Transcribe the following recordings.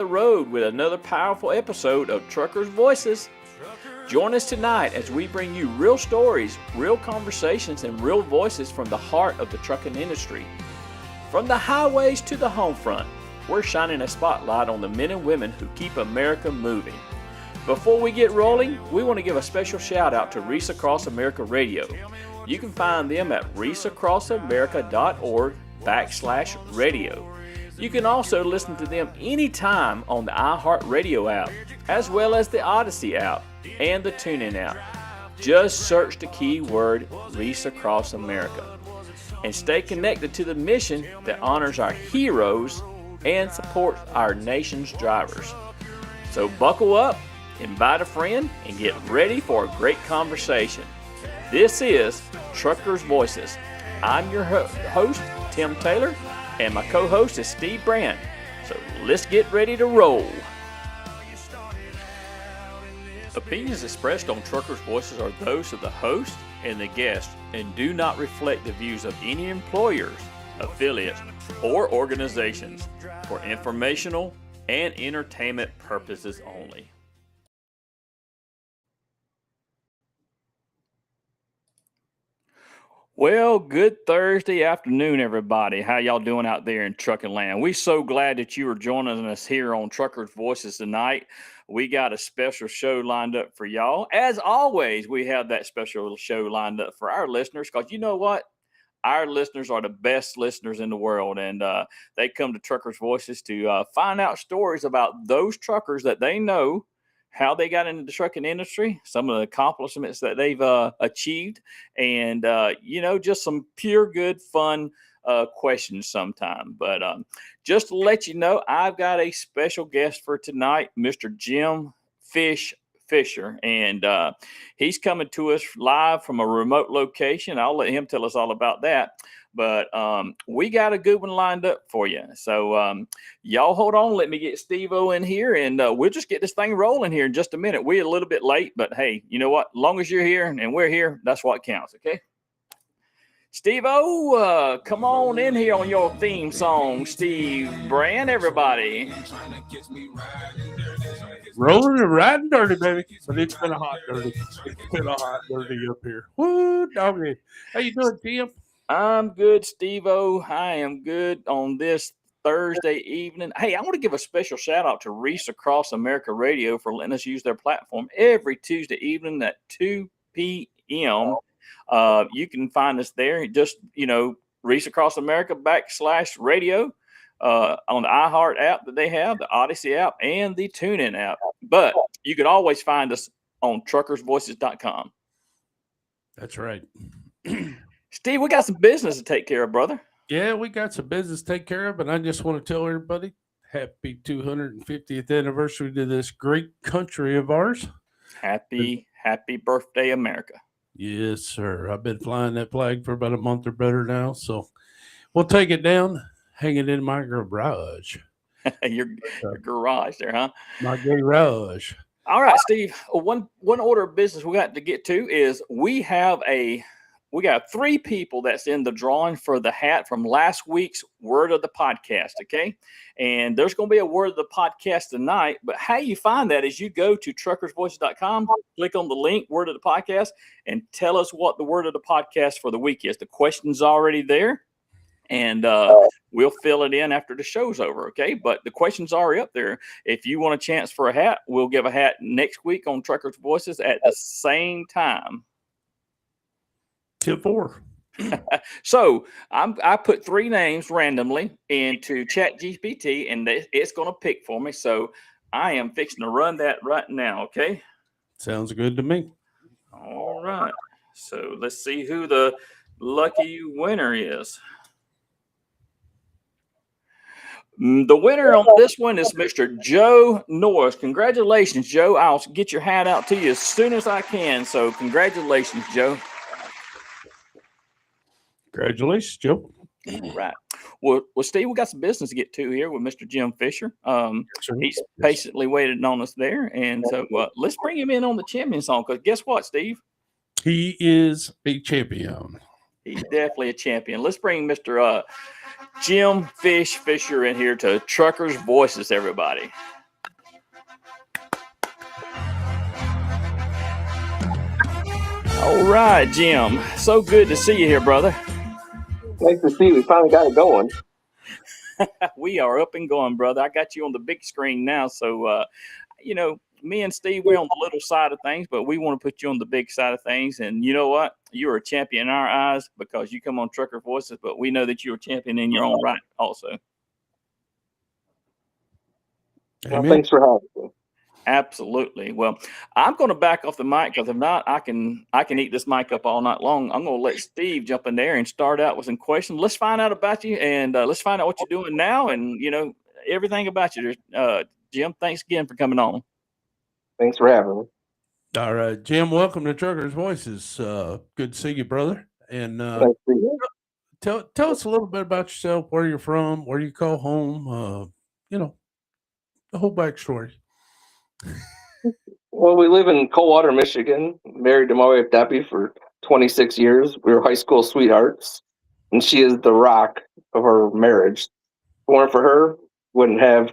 the road with another powerful episode of Truckers Voices. Join us tonight as we bring you real stories, real conversations, and real voices from the heart of the trucking industry. From the highways to the home front, we're shining a spotlight on the men and women who keep America moving. Before we get rolling, we want to give a special shout out to Reese Across America Radio. You can find them at reaseacrossamerica.org/radio. You can also listen to them anytime on the iHeartRadio app, as well as the Odyssey app and the TuneIn app. Just search the keyword Reese Across America and stay connected to the mission that honors our heroes and supports our nation's drivers. So buckle up, invite a friend, and get ready for a great conversation. This is Truckers Voices. I'm your host, Tim Taylor, and my co-host is Steve Brandt. So let's get ready to roll. Opinions expressed on Truckers Voices are those of the host and the guest and do not reflect the views of any employers, affiliates, or organizations for informational and entertainment purposes only. Well, good Thursday afternoon, everybody. How y'all doing out there in trucking land? We're so glad that you are joining us here on Truckers Voices tonight. We got a special show lined up for y'all. As always, we have that special show lined up for our listeners because you know what? Our listeners are the best listeners in the world, and they come to Truckers Voices to find out stories about those truckers that they know, how they got into the trucking industry, some of the accomplishments that they've achieved, and, just some pure good fun questions sometime. But just to let you know, I've got a special guest for tonight, Mr. Jim Fisher, and he's coming to us live from a remote location. I'll let him tell us all about that. But we got a good one lined up for you. So y'all hold on. Let me get Steve-O in here, and we'll just get this thing rolling here in just a minute. We're a little bit late, but hey, you know what? As long as you're here and we're here, that's what counts, okay? Steve-O, come on in here on your theme song, Steve Brand, everybody. Rolling and riding dirty, baby. But it's been a hot dirty. It's been a hot dirty up here. Woo, doggy. How you doing, Tim? I'm good, Steve-O. I am good on this Thursday evening. Hey, I want to give a special shout out to Reese Across America Radio for letting us use their platform every Tuesday evening at 2 p.m. You can find us there. Just, Reese Across America /radio on the iHeart app that they have, the Odyssey app, and the TuneIn app. But you can always find us on truckersvoices.com. That's right. Steve, we got some business to take care of, brother. Yeah, we got some business to take care of, and I just want to tell everybody happy 250th anniversary to this great country of ours. Happy birthday, America. Yes, sir. I've been flying that flag for about a month or better now, so we'll take it down, hang it in my garage. your garage there, huh? My garage. All right, Steve. One order of business we got to get to is we got 3 people that's in the drawing for the hat from last week's Word of the Podcast, okay? And there's going to be a Word of the Podcast tonight, but how you find that is you go to truckersvoices.com, click on the link, Word of the Podcast, and tell us what the Word of the Podcast for the week is. The question's already there, and we'll fill it in after the show's over, okay? But the question's already up there. If you want a chance for a hat, we'll give a hat next week on Truckers Voices at the same time. Till 4. So I put 3 names randomly into ChatGPT, and it's going to pick for me. So I am fixing to run that right now. Okay. Sounds good to me. All right. So let's see who the lucky winner is. The winner on this one is Mr. Joe Norris. Congratulations, Joe. I'll get your hat out to you as soon as I can. So congratulations, Joe. Congratulations, Joe. Right. Well, Steve, we got some business to get to here with Mr. Jim Fisher. He's patiently waited on us there. And so let's bring him in on the champion song, because guess what, Steve? He is a champion. He's definitely a champion. Let's bring Mr. Jim Fisher in here to Truckers Voices, everybody. All right, Jim. So good to see you here, brother. Nice to see you. We finally got it going. We are up and going, brother. I got you on the big screen now. So, me and Steve, we're on the little side of things, but we want to put you on the big side of things. And you know what? You're a champion in our eyes because you come on Trucker Voices, but we know that you're a champion in your own right also. Well, thanks for having me. Absolutely. Well, I'm going to back off the mic because if not, I can eat this mic up all night long. I'm going to let Steve jump in there and start out with some questions. Let's find out about you and let's find out what you're doing now and everything about you. Jim, thanks again for coming on. Thanks for having me. All right, Jim, welcome to Truckers Voices. Good to see you, brother. And Nice to see you. tell us a little bit about yourself, where you're from, where you call home, the whole backstory. Well, we live in Coldwater, Michigan. Married to my wife, Debbie, for 26 years. We were high school sweethearts, and she is the rock of our marriage. If it weren't for her, wouldn't have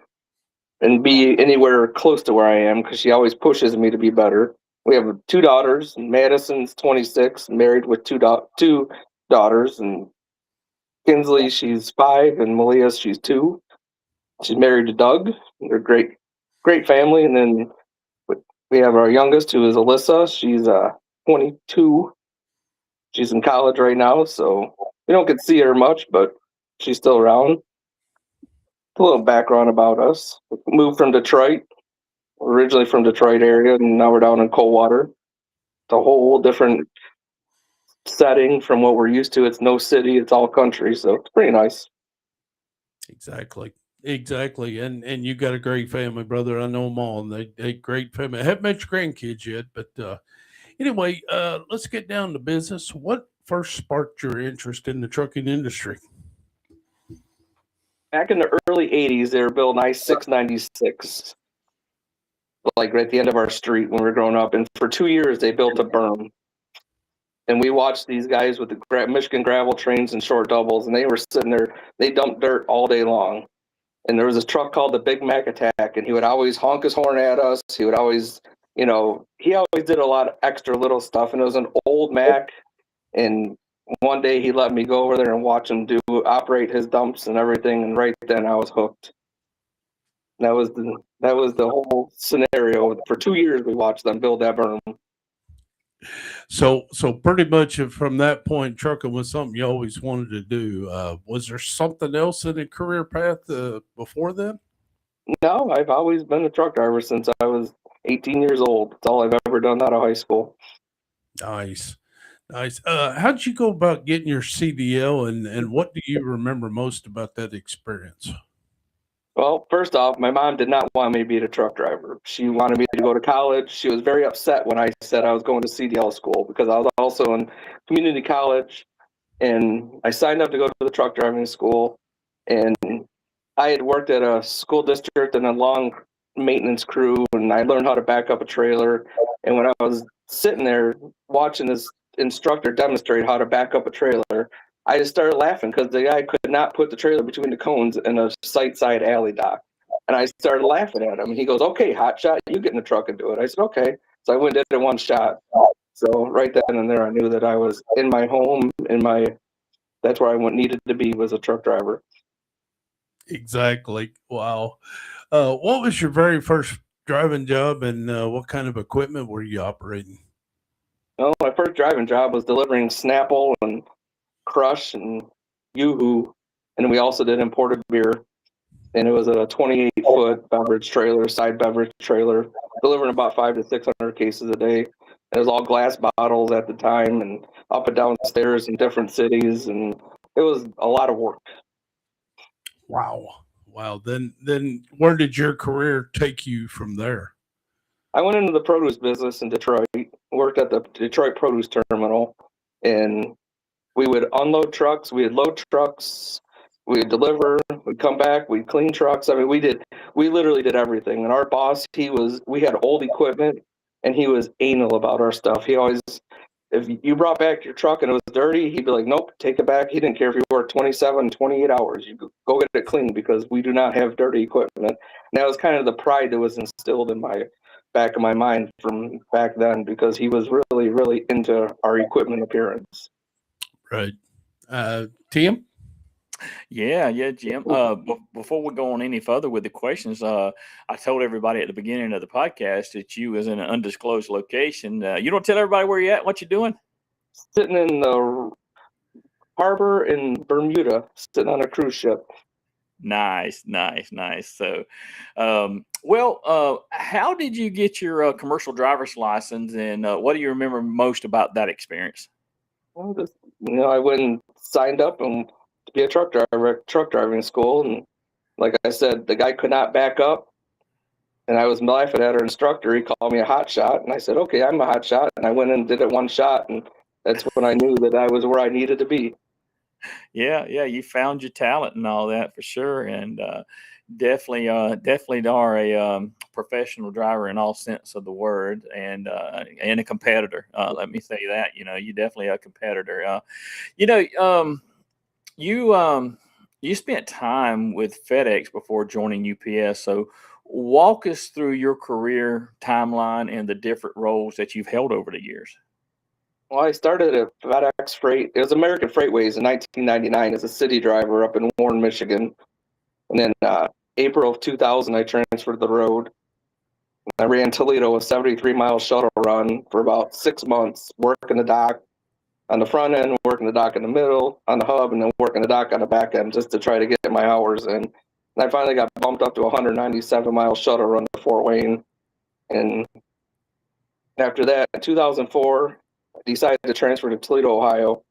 and be anywhere close to where I am because she always pushes me to be better. We have 2 daughters. Madison's 26, married with two daughters, and Kinsley, she's 5, and Malia, she's 2. She's married to Doug. They're great family. And then we have our youngest, who is Alyssa. She's 22. She's in college right now, so we don't get to see her much, but she's still around. A little background about us. We moved from Detroit, originally from Detroit area, and now we're down in Coldwater. It's a whole different setting from what we're used to. It's no city, it's all country, so it's pretty nice. Exactly. And you got a great family, brother. I know them all, and they great family. I haven't met your grandkids yet, but anyway, let's get down to business. What first sparked your interest in the trucking industry? Back in the early 80s, they were building I-696, like right at the end of our street when we were growing up. And for 2 years, they built a berm. And we watched these guys with the Michigan gravel trains and short doubles, and they were sitting there. They dumped dirt all day long. And there was this truck called the Big Mac Attack, and he would always honk his horn at us. He would always, he always did a lot of extra little stuff. And it was an old Mac. And one day he let me go over there and watch him operate his dumps and everything. And right then I was hooked. That was the whole scenario. For 2 years, we watched them build that berm. So pretty much from that point, trucking was something you always wanted to do. Was there something else in a career path before then? No, I've always been a truck driver since I was 18 years old. That's all I've ever done out of high school. Nice. How did you go about getting your CDL, and what do you remember most about that experience? Well, first off, my mom did not want me to be a truck driver. She wanted me to go to college. She was very upset when I said I was going to CDL school because I was also in community college, and I signed up to go to the truck driving school. And I had worked at a school district and a long maintenance crew, and I learned how to back up a trailer. And when I was sitting there watching this instructor demonstrate how to back up a trailer, I just started laughing because the guy could not put the trailer between the cones in a side alley dock. And I started laughing at him. And he goes, "Okay, hot shot, you get in the truck and do it." I said, "Okay." So I went and did it one shot. So right then and there, I knew that I was in my home, that's where I needed to be, was a truck driver. Exactly. Wow. What was your very first driving job, and what kind of equipment were you operating? Well, my first driving job was delivering Snapple and Crush and Yoo-Hoo, and we also did imported beer. And it was a 28-foot beverage trailer, side beverage trailer, delivering about 500 to 600 cases a day. It was all glass bottles at the time, and up and down stairs in different cities, and it was a lot of work. Wow. Then where did your career take you from there? I went into the produce business in Detroit, worked at the Detroit produce terminal, and we would unload trucks, we would load trucks, we would deliver, we'd come back, we'd clean trucks. I mean, we literally did everything. And our boss, we had old equipment, and he was anal about our stuff. He always if you brought back your truck and it was dirty, he'd be like, nope, take it back. He didn't care if you worked 27, 28 hours. You go get it cleaned because we do not have dirty equipment. And that was kind of the pride that was instilled in my back of my mind from back then, because he was really, really into our equipment appearance. Right. Tim? Yeah, Jim. Before we go on any further with the questions, I told everybody at the beginning of the podcast that you was in an undisclosed location. You don't tell everybody where you're at, what you're doing? Sitting in the harbor in Bermuda, sitting on a cruise ship. Nice. So, how did you get your commercial driver's license, and what do you remember most about that experience? Well, I went and signed up and to be a truck driver at truck driving school, and like I said, the guy could not back up, and I was laughing at our instructor. He called me a hot shot, and I said, okay, I'm a hot shot, and I went in and did it one shot, and that's when I knew that I was where I needed to be. Yeah, you found your talent and all that for sure, and definitely are a professional driver in all sense of the word, and a competitor. Let me say that. You definitely a competitor. You spent time with FedEx before joining UPS, so walk us through your career timeline and the different roles that you've held over the years. Well, I started at FedEx Freight. It was American Freightways in 1999 as a city driver up in Warren, Michigan. And then April of 2000, I transferred the road. I ran Toledo, a 73-mile shuttle run for about 6 months, working the dock on the front end, working the dock in the middle, on the hub, and then working the dock on the back end just to try to get my hours in. And I finally got bumped up to a 197-mile shuttle run to Fort Wayne. And after that, in 2004, I decided to transfer to Toledo, Ohio,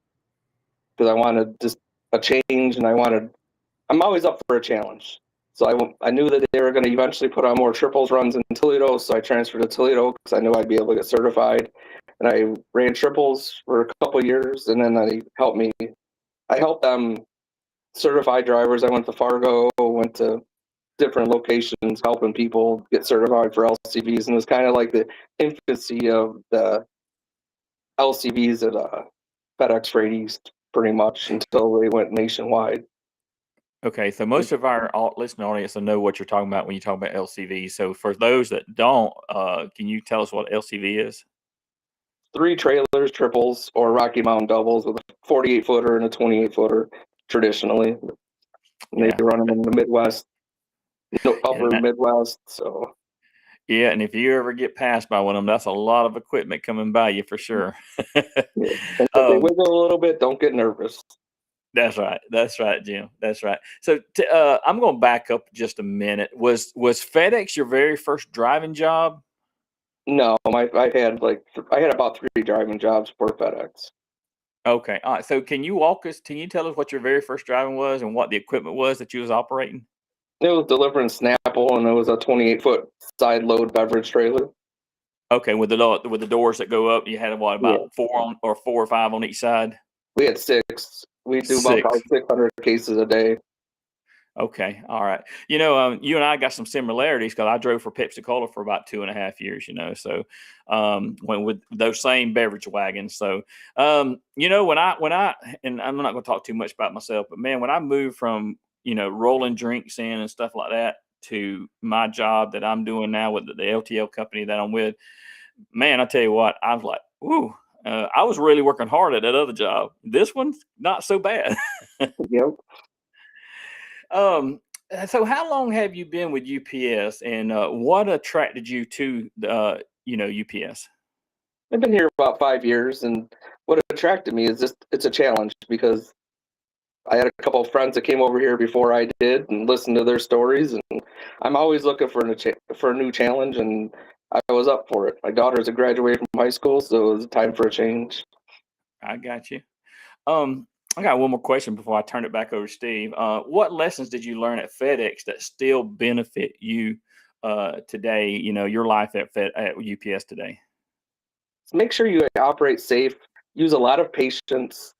because I wanted just a change, and I'm always up for a challenge. So I knew that they were going to eventually put on more triples runs in Toledo, so I transferred to Toledo because I knew I'd be able to get certified. And I ran triples for a couple of years, and then I helped them certify drivers. I went to Fargo, went to different locations, helping people get certified for LCVs, and it was kind of like the infancy of the LCVs at FedEx Freight East, pretty much, until they went nationwide. Okay, so most of our listening audience will know what you're talking about when you talk about LCV. So for those that don't, can you tell us what LCV is? 3 trailers, triples, or Rocky Mountain doubles with a 48-footer and a 28-footer traditionally. And they run them in the Midwest, upper Midwest. So yeah, and if you ever get passed by one of them, that's a lot of equipment coming by you for sure. And if they wiggle a little bit, don't get nervous. That's right, Jim. That's right. So I'm going to back up just a minute. Was FedEx your very first driving job? No, I had about 3 driving jobs for FedEx. Okay, all right. So can you tell us what your very first driving was and what the equipment was that you was operating? It was delivering Snapple, and it was a 28-foot side load beverage trailer. Okay, with the doors that go up, you had about 4 or 5 on each side. We had 6. We do about 600 cases a day. Okay, all right. You and I got some similarities because I drove for Pepsi Cola for about 2.5 years. So when with those same beverage wagons. So when I and I'm not going to talk too much about myself, but man, when I moved from rolling drinks in and stuff like that to my job that I'm doing now with the LTL company that I'm with, man, I tell you what, I was like, ooh. I was really working hard at that other job. This one's not so bad. Yep. So how long have you been with UPS, and what attracted you to UPS? I've been here about 5 years, and what attracted me is it's a challenge, because I had a couple of friends that came over here before I did and listened to their stories, and I'm always looking for a new challenge, and I was up for it. My daughter's a graduate from high school, so it was time for a change. I got you. I got one more question before I turn it back over to Steve. What lessons did you learn at FedEx that still benefit you today? Your life at UPS today. Make sure you operate safe. Use a lot of patience.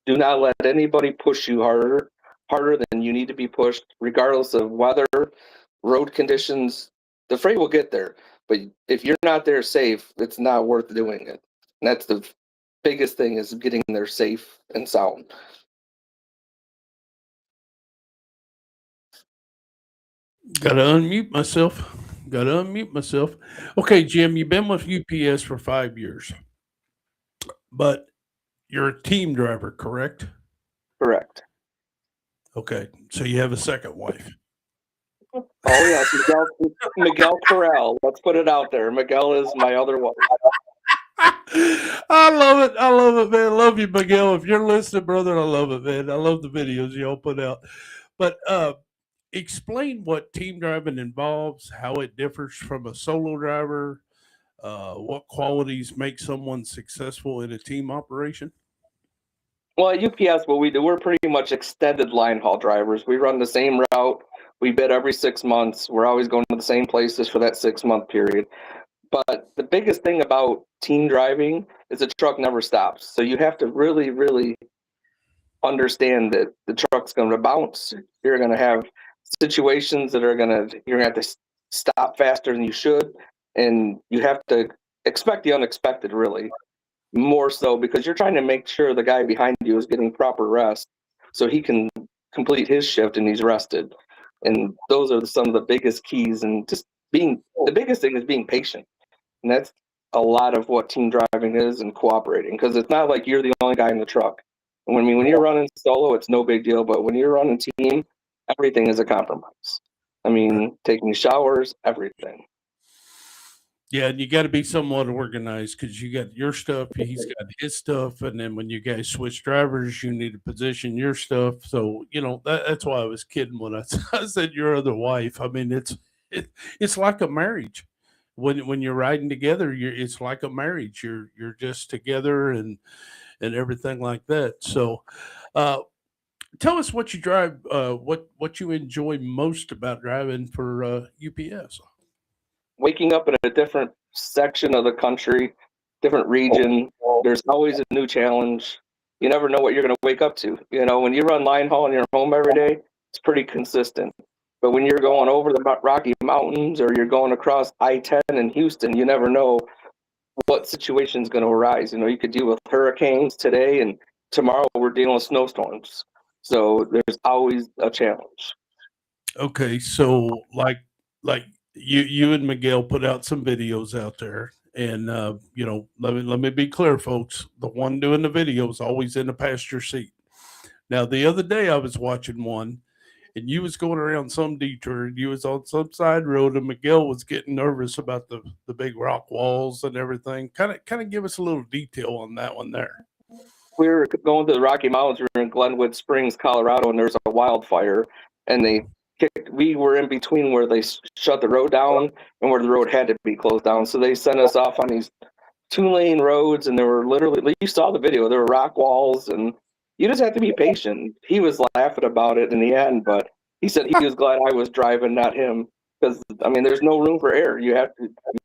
Do not let anybody push you harder than you need to be pushed, regardless of weather, road conditions. The freight will get there, but if you're not there safe, it's not worth doing it. And that's the biggest thing is getting there safe and sound. Got to unmute myself. Okay, Jim, you've been with UPS for 5 years, but you're a team driver, correct? Correct. Okay, so you have a second wife. Oh yes, Miguel Corral. Let's put it out there. Miguel is my other wife. I love it. I love it, man. I love you, Miguel. If you're listening, brother, I love it, man. I love the videos y'all put out. But explain what team driving involves, how it differs from a solo driver, what qualities make someone successful in a team operation. Well, at UPS, what we do, we're pretty much extended line haul drivers. We run the same route. We bid every 6 months. We're always going to the same places for that 6-month period. But the biggest thing about team driving is the truck never stops. So you have to really, really understand that the truck's going to bounce. You're going to have situations that you're going to have to stop faster than you should. And you have to expect the unexpected, really. More so because you're trying to make sure the guy behind you is getting proper rest so he can complete his shift and he's rested. And those are some of the biggest keys. And just the biggest thing is being patient. And that's a lot of what team driving is, and cooperating, because it's not like you're the only guy in the truck. And when you're running solo, it's no big deal. But when you're running team, everything is a compromise. I mean, taking showers, everything. Yeah, and you got to be somewhat organized because you got your stuff, he's got his stuff, and then when you guys switch drivers, you need to position your stuff. So that's why I was kidding when I said your other wife. I mean, it's like a marriage. When you're riding together, it's like a marriage. You're just together and everything like that. So, tell us what you drive, what you enjoy most about driving for UPS. Waking up in a different section of the country, different region, there's always a new challenge. You never know what you're going to wake up to. When you run line haul in your home every day, it's pretty consistent. But when you're going over the Rocky Mountains or you're going across I-10 in Houston, you never know what situation is going to arise. You could deal with hurricanes today, and tomorrow we're dealing with snowstorms. So there's always a challenge. Okay, so like you and Miguel put out some videos out there, and let me be clear, folks. The one doing the video is always in the passenger seat. Now, the other day I was watching one, and you was going around some detour, and you was on some side road, and Miguel was getting nervous about the big rock walls and everything. Kind of give us a little detail on that one there. We were going to the Rocky Mountains. We were in Glenwood Springs, Colorado, and there's a wildfire, and we were in between where they shut the road down and where the road had to be closed down. So they sent us off on these 2-lane roads, and there were literally, you saw the video, there were rock walls, and you just have to be patient. He was laughing about it in the end, but he said he was glad I was driving, not him, because there's no room for error. You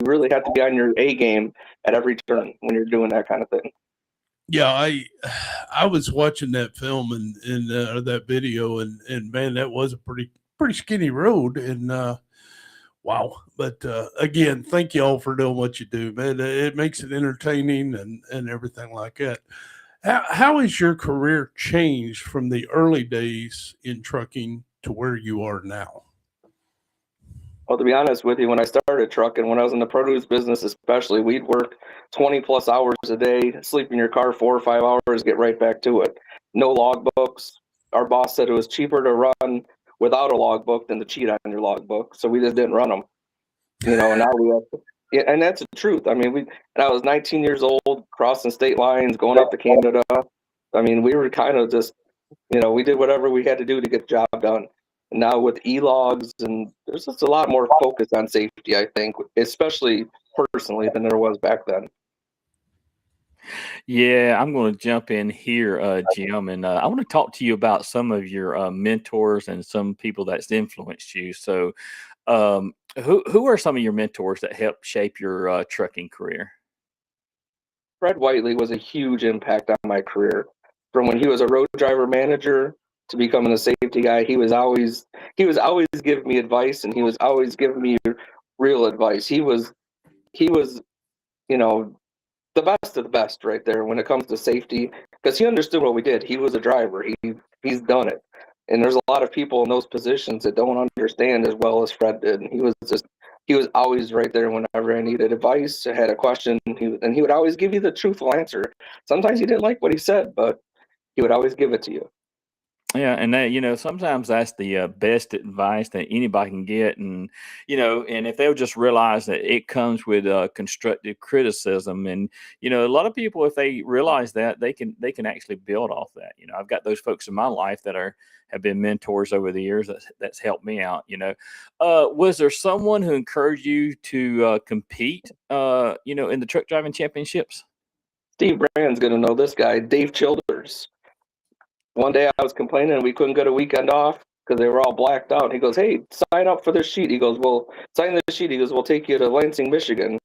really have to be on your A game at every turn when you're doing that kind of thing. Yeah, I was watching that film and that video, and man, that was a pretty skinny road, and wow. But again, thank you all for doing what you do, man. It makes it entertaining and everything like that. How has your career changed from the early days in trucking to where you are now? Well, to be honest with you, when I started trucking, when I was in the produce business especially, we'd work 20 plus hours a day, sleep in your car 4 or 5 hours, get right back to it. No logbooks. Our boss said it was cheaper to run without a logbook than to cheat on your logbook, so we just didn't run them. And now we have to, yeah, and that's the truth. I was 19 years old, crossing state lines, going up to Canada. We were kind of just, we did whatever we had to do to get the job done. And now with e-logs, and there's just a lot more focus on safety, I think, especially personally, than there was back then. Yeah, I'm going to jump in here, Jim, and I want to talk to you about some of your mentors and some people that's influenced you. So, who are some of your mentors that helped shape your trucking career? Fred Whiteley was a huge impact on my career. From when he was a road driver manager to becoming a safety guy, he was always giving me advice, and he was always giving me real advice. He was, the best of the best right there when it comes to safety, because he understood what we did. He was a driver. He's done it. And there's a lot of people in those positions that don't understand as well as Fred did. And he was always right there whenever I needed advice, I had a question, and he would always give you the truthful answer. Sometimes you didn't like what he said, but he would always give it to you. Yeah, and that, sometimes that's the best advice that anybody can get, and and if they'll just realize that it comes with constructive criticism, and a lot of people, if they realize that, they can actually build off that. I've got those folks in my life that have been mentors over the years that's helped me out. Was there someone who encouraged you to compete? In the truck driving championships? Steve Brand's going to know this guy, Dave Childers. One day I was complaining we couldn't get a weekend off because they were all blacked out. He goes, "Hey, sign up for this sheet." He goes, "Well, sign this sheet." He goes, "We'll take you to Lansing, Michigan,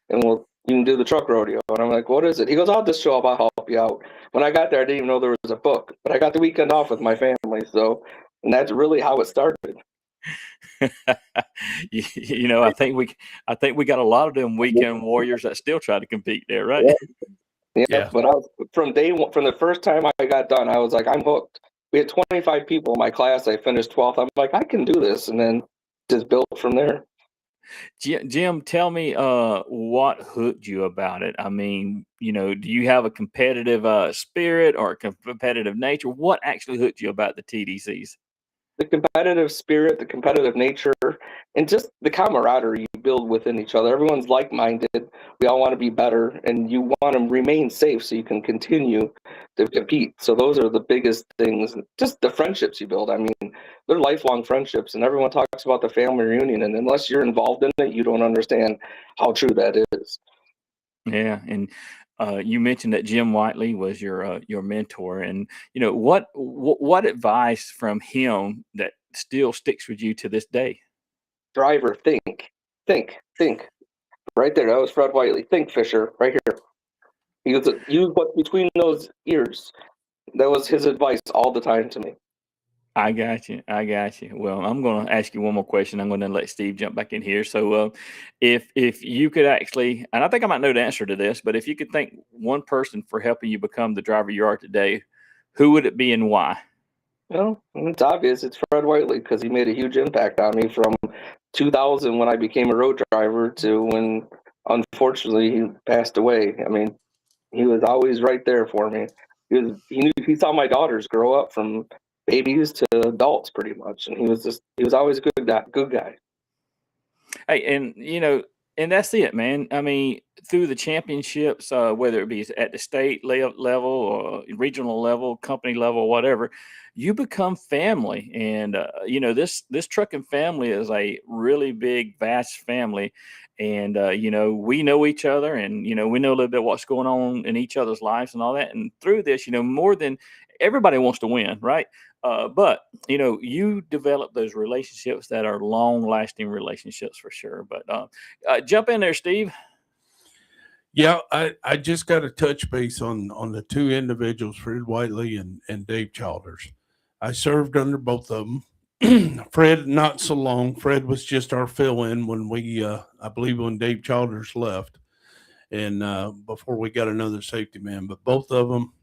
and you can do the truck rodeo." And I'm like, "What is it?" He goes, "I'll just show up. I'll help you out." When I got there, I didn't even know there was a book, but I got the weekend off with my family. And that's really how it started. I think we got a lot of them weekend warriors that still try to compete there, right? Yeah, but from day one, from the first time I got done, I was like, I'm hooked. We had 25 people in my class. I finished 12th. I'm like, I can do this, and then just built from there. Jim, tell me what hooked you about it. I mean, do you have a competitive spirit or a competitive nature? What actually hooked you about the TDCs? The competitive spirit, the competitive nature, and just the camaraderie you build within each other. Everyone's like-minded. We all want to be better, and you want to remain safe so you can continue to compete. So those are the biggest things. Just the friendships you build. I mean, they're lifelong friendships, and everyone talks about the family reunion, and unless you're involved in it, you don't understand how true that is. Yeah, and you mentioned that Jim Whiteley was your mentor, and what advice from him that still sticks with you to this day? Driver, think. Right there, that was Fred Whiteley. Think, Fisher, right here. He goes, use what's between those ears. That was his advice all the time to me. I got you. I got you. Well, I'm going to ask you one more question. I'm going to let Steve jump back in here. So, if you could actually, and I think I might know the answer to this, but if you could thank one person for helping you become the driver you are today, who would it be and why? Well, it's obvious. It's Fred Whiteley because he made a huge impact on me from 2000 when I became a road driver to when, unfortunately, he passed away. I mean, he was always right there for me. He saw my daughters grow up from babies to adults pretty much, and he was always a good guy. Hey, and that's it, man. I mean, through the championships, whether it be at the state level or regional level, company level, whatever, you become family. And this trucking family is a really big, vast family. And we know each other, and we know a little bit what's going on in each other's lives and all that. And through this, more than everybody wants to win, right? But you develop those relationships that are long lasting relationships for sure. But jump in there, Steve. Yeah, I just got to touch base on the two individuals, Fred Whiteley and Dave Childers. I served under both of them. Fred, not so long. Fred was just our fill in when I believe, when Dave Childers left, and before we got another safety man. But both of them,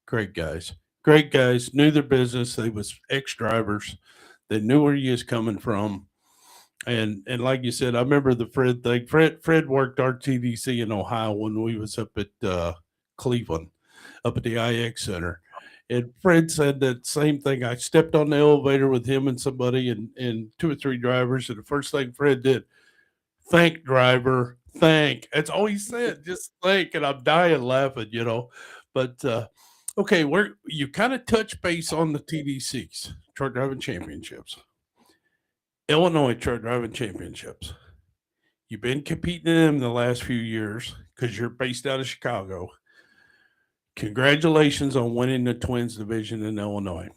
great guys. Great guys, knew their business. They was ex drivers. They knew where you was coming from. And like you said, I remember the Fred thing. Fred worked our TDC in Ohio when we was up at Cleveland, up at the IX Center. And Fred said that same thing. I stepped on the elevator with him and somebody and two or three drivers, and the first thing Fred did, thank driver, thank. That's all he said, just thank. And I'm dying laughing. But okay, you kind of touch base on the TDCs, truck driving championships. Illinois truck driving championships. You've been competing in them the last few years because you're based out of Chicago. Congratulations on winning the Twins division in Illinois.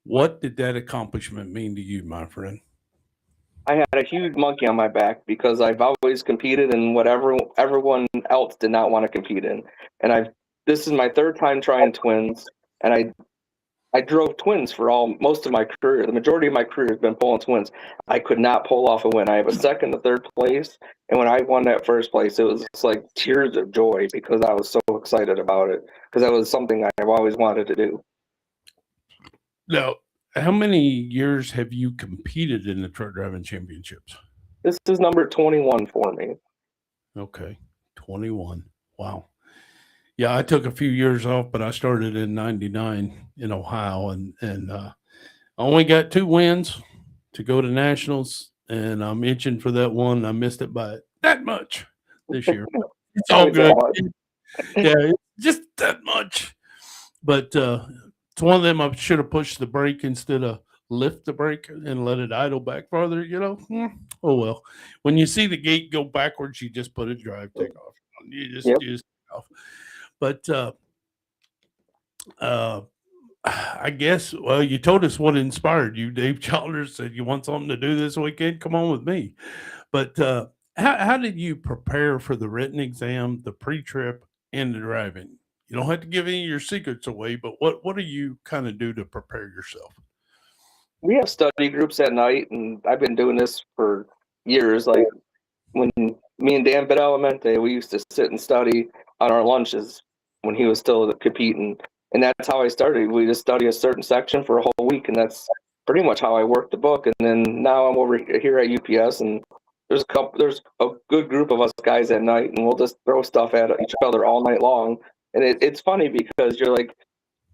What did that accomplishment mean to you, my friend? I had a huge monkey on my back because I've always competed in whatever everyone else did not want to compete in. And this is my third time trying Twins, and I drove twins for most of my career. The majority of my career has been pulling twins. I could not pull off a win. I have a second to third place, and when I won that first place, it was just like tears of joy because I was so excited about it because that was something I've always wanted to do. Now, how many years have you competed in the truck driving championships? This is number 21 for me. Okay, 21. Wow. Yeah, I took a few years off, but I started in '99 in Ohio, and I only got 2 wins to go to nationals, and I'm itching for that one. I missed it by that much this year. It's all good. Yeah, it's just that much. But it's one of them I should have pushed the brake instead of lift the brake and let it idle back farther, you know. Oh well. When you see the gate go backwards, you just put a drive take off. You just take off. But I guess, well, you told us what inspired you. Dave Childers said, you want something to do this weekend? Come on with me. But how did you prepare for the written exam, the pre-trip, and the driving? You don't have to give any of your secrets away, but what do you kind of do to prepare yourself? We have study groups at night, and I've been doing this for years. Like when me and Dan Bedelemente, we used to sit and study on our lunches when he was still competing. And that's how I started. We just study a certain section for a whole week, and that's pretty much how I worked the book. And then now I'm over here at UPS, and there's a good group of us guys at night, and we'll just throw stuff at each other all night long. And it's funny because you're like,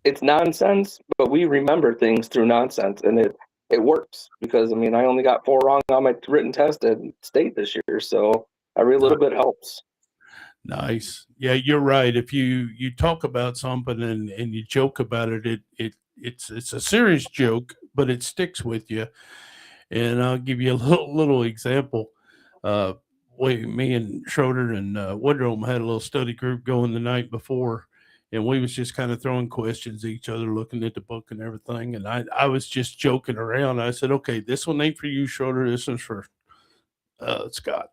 it's nonsense, but we remember things through nonsense, and it works because I mean I only got 4 wrong on my written test at state this year, so every little bit helps. Nice. Yeah, you're right. If you talk about something and you joke about it, it's a serious joke, but it sticks with you. And I'll give you a little example. Me and Schroeder and Woodrome had a little study group going the night before, and we was just kind of throwing questions at each other, looking at the book and everything. And I was just joking around. I said, okay, this one ain't for you, Schroeder. This one's for Scott.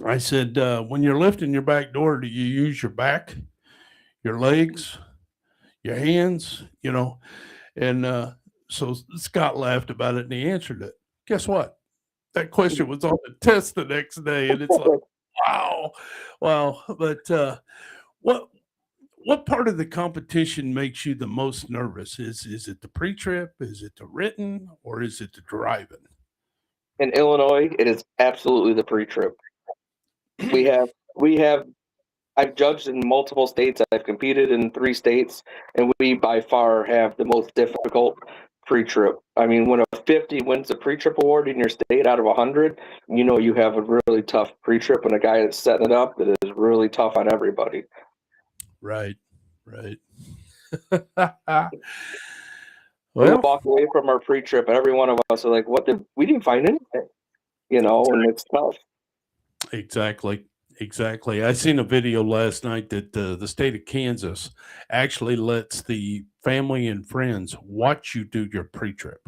I said, when you're lifting your back door, do you use your back, your legs, your hands, you know? And so Scott laughed about it and he answered it. Guess what? That question was on the test the next day. And it's like, wow. But what part of the competition makes you the most nervous? Is it the pre-trip? Is it the written? Or is it the driving? In Illinois, it is absolutely the pre-trip. We have I've judged in multiple states. I've competed in 3 states, and we by far have the most difficult pre-trip. I mean, when a 50 wins a pre-trip award in your state out of 100, you know you have a really tough pre-trip, and a guy that's setting it up that is really tough on everybody. Right. We walk away from our pre-trip, and every one of us are like, we didn't find anything, you know, and it's tough. Exactly. I seen a video last night that the state of Kansas actually lets the family and friends watch you do your pre-trip.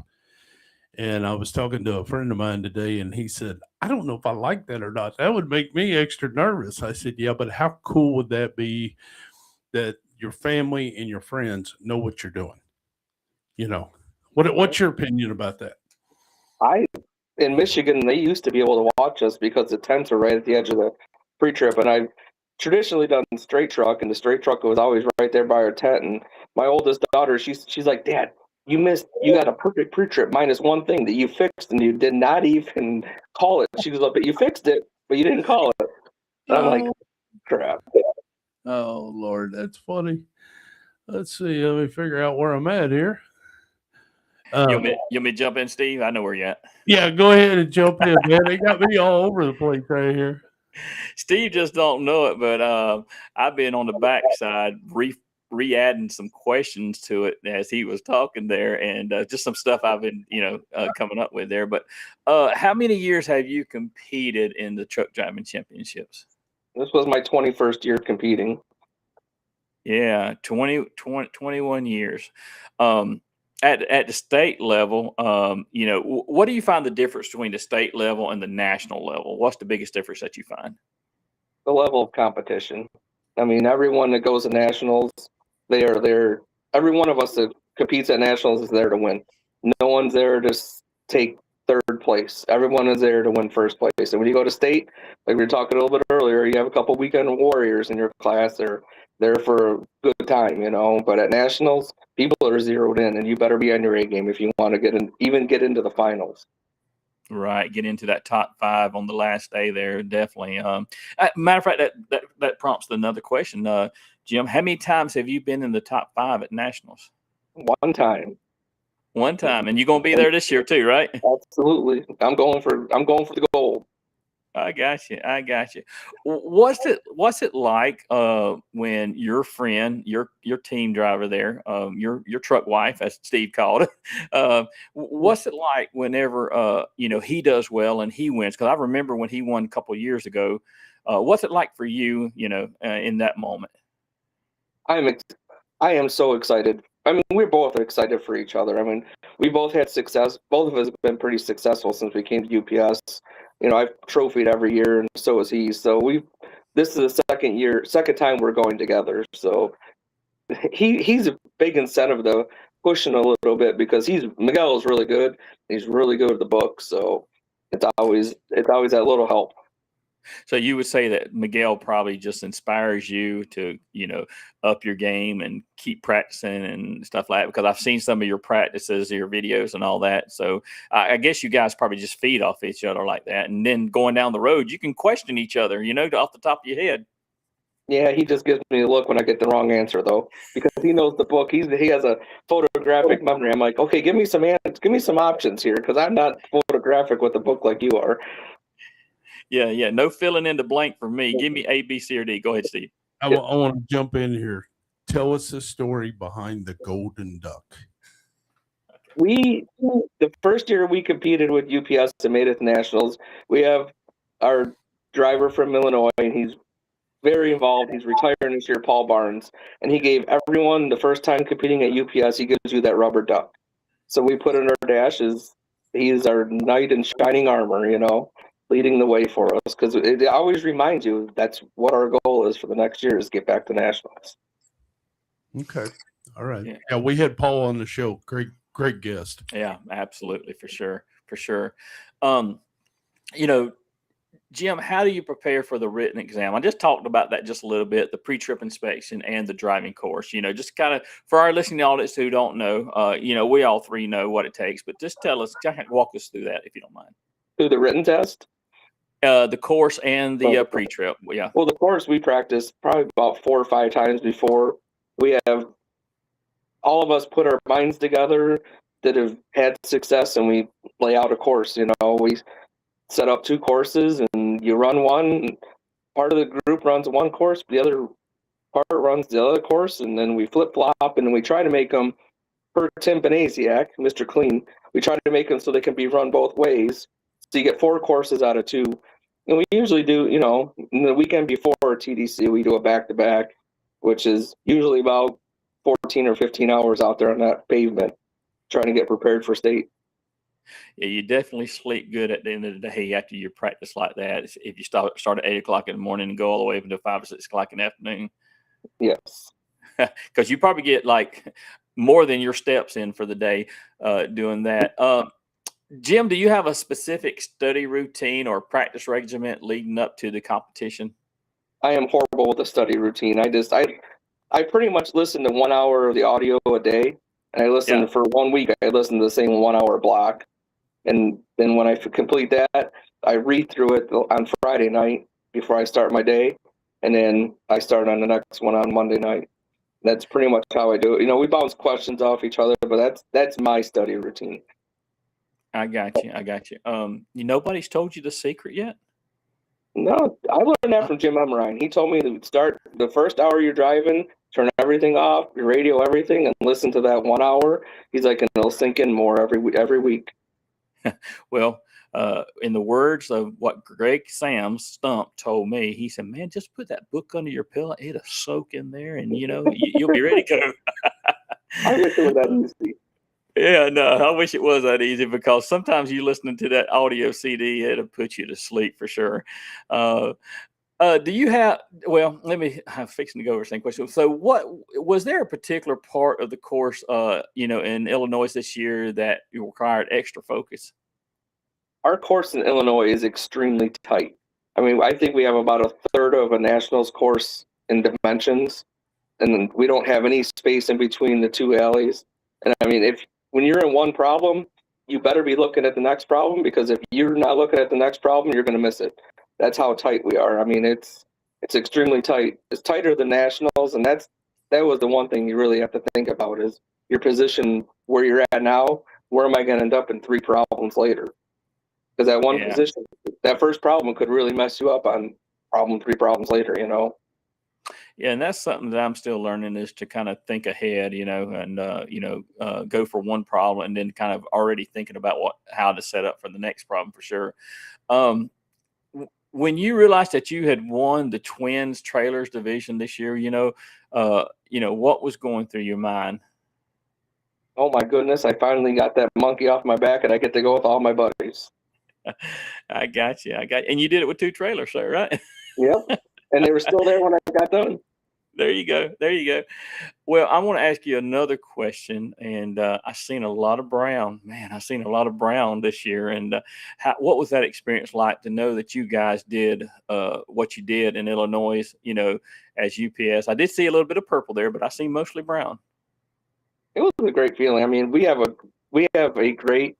And I was talking to a friend of mine today, and he said, I don't know if I like that or not. That would make me extra nervous. I said, yeah, but how cool would that be that your family and your friends know what you're doing? You know, what's your opinion about that? In Michigan, they used to be able to watch us because the tents are right at the edge of the pre-trip, and I've traditionally done straight truck, and the straight truck was always right there by our tent. And my oldest daughter, she's like, Dad, you got a perfect pre-trip minus one thing that you fixed, and you did not even call it. She goes, but you fixed it, but you didn't call it. And I'm like, crap. Oh Lord, that's funny. Let's see. Let me figure out where I'm at here. You want me to jump in, Steve? I know where you're at. Yeah, go ahead and jump in, man. They got me all over the place right here. Steve just don't know it, but I've been on the backside re-adding some questions to it as he was talking there, and just some stuff I've been, coming up with there. But how many years have you competed in the truck driving championships? This was my 21st year competing. Yeah, 21 years. At the state level, what do you find the difference between the state level and the national level? What's the biggest difference that you find? The level of competition. I mean, everyone that goes to nationals, every one of us that competes at nationals is there to win. No one's there to take third place. Everyone is there to win first place. And when you go to state, like we were talking a little bit earlier, you have a couple weekend warriors in your class. They're there for a good time, you know. But at nationals, people are zeroed in, and you better be on your A game if you want to get into the finals. Right, get into that top 5 on the last day there, definitely. Matter of fact, that prompts another question. Jim, how many times have you been in the top 5 at nationals? One time. One time, and you're gonna be there this year too, right? Absolutely. I'm going for the gold. I got you. What's it like when your friend, your team driver there, your truck wife, as Steve called it, what's it like whenever he does well and he wins? Because I remember when he won a couple of years ago. What's it like for you? In that moment. I am so excited. I mean, we're both excited for each other. I mean, we both had success. Both of us have been pretty successful since we came to UPS. I've trophied every year, and so has he. So this is the second time we're going together. So he's a big incentive to pushing a little bit because Miguel is really good. He's really good at the book. So it's always that little help. So you would say that Miguel probably just inspires you to, up your game and keep practicing and stuff like that, because I've seen some of your practices, your videos and all that. So I guess you guys probably just feed off each other like that. And then going down the road, you can question each other, off the top of your head. Yeah, he just gives me a look when I get the wrong answer, though, because he knows the book. He has a photographic memory. I'm like, okay, give me some options here, because I'm not photographic with the book like you are. Yeah. No filling in the blank for me. Give me A, B, C, or D. Go ahead, Steve. I want to jump in here. Tell us the story behind the Golden Duck. The first year we competed with UPS and made it to nationals, we have our driver from Illinois, and he's very involved. He's retiring this year, Paul Barnes, and he gave everyone the first time competing at UPS, he gives you that rubber duck. So we put in our dashes. He is our knight in shining armor, leading the way for us, because it always reminds you that's what our goal is for the next year, is get back to nationals. Okay. All right. Yeah, we had Paul on the show. Great guest. Yeah, absolutely. For sure. Jim, how do you prepare for the written exam? I just talked about that just a little bit, the pre-trip inspection and the driving course, just kind of for our listening audience who don't know, we all three know what it takes, but just walk us through that if you don't mind. Through the written test? The course and the pre-trip. Yeah. Well, the course we practice probably about 4 or 5 times before. We have all of us put our minds together that have had success, and we lay out a course. We set up 2 courses, and you run one. Part of the group runs one course, the other part runs the other course, and then we flip-flop, and we try to make them, per Tim Benasiak, Mr. Clean, we try to make them so they can be run both ways. So you get 4 courses out of 2. And we usually do, in the weekend before TDC, we do a back-to-back, which is usually about 14 or 15 hours out there on that pavement, trying to get prepared for state. Yeah, you definitely sleep good at the end of the day after you practice like that. If you start at 8 o'clock in the morning and go all the way up until 5 or 6 o'clock in the afternoon. Yes. Because you probably get like more than your steps in for the day doing that. Jim, do you have a specific study routine or practice regimen leading up to the competition? I am horrible with the study routine. I pretty much listen to 1 hour of the audio a day, and I listen for 1 week. I listen to the same 1 hour block, and then when I complete that, I read through it on Friday night before I start my day, and then I start on the next one on Monday night. That's pretty much how I do it. We bounce questions off each other, but that's my study routine. I got you. Nobody's told you the secret yet? No, I learned that from Jim Emerine. He told me to start the first hour you're driving, turn everything off, your radio, everything, and listen to that 1 hour. He's like, and it'll sink in more every week. Well, in the words of what Greg Sam's Stump told me, he said, man, just put that book under your pillow. It'll soak in there, and, you'll be ready to go. I wish it was that easy. Yeah, no, I wish it was that easy, because sometimes you listening to that audio CD, it'll put you to sleep for sure. Do you have? Well, I'm fixing to go over the same question. So, what was there a particular part of the course, in Illinois this year that required extra focus? Our course in Illinois is extremely tight. I mean, I think we have about a third of a nationals course in dimensions, and we don't have any space in between the two alleys. And I mean, if when you're in one problem, you better be looking at the next problem, because if you're not looking at the next problem, you're going to miss it. That's how tight we are. I mean, it's extremely tight. It's tighter than nationals, and that was the one thing you really have to think about is your position where you're at now. Where am I going to end up in 3 problems later? Because that one Yeah. position, that first problem could really mess you up on 3 problems later. Yeah, and that's something that I'm still learning is to kind of think ahead, and go for one problem and then kind of already thinking about how to set up for the next problem for sure. Um, when you realized that you had won the Twins Trailers division this year, what was going through your mind? Oh my goodness, I finally got that monkey off my back, and I get to go with all my buddies. I got you. And you did it with 2 trailers, sir, right? Yep. And they were still there when I got done. There you go. There you go. Well, I want to ask you another question, and I've seen a lot of brown. Man, I've seen a lot of brown this year. And what was that experience like to know that you guys did what you did in Illinois? As UPS, I did see a little bit of purple there, but I see mostly brown. It was a great feeling. I mean, we have a great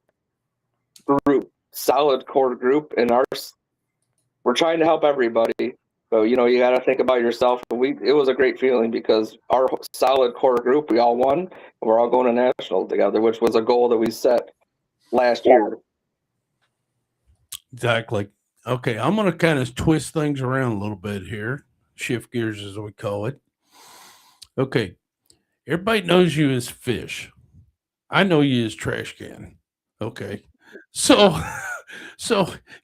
group, solid core group, and we're trying to help everybody. So you got to think about yourself. It was a great feeling because our solid core group, we all won, and we're all going to national together, which was a goal that we set last year. Exactly. Okay, I'm going to kind of twist things around a little bit here. Shift gears, as we call it. Okay, everybody knows you as Fish. I know you as Trash Can. Okay, so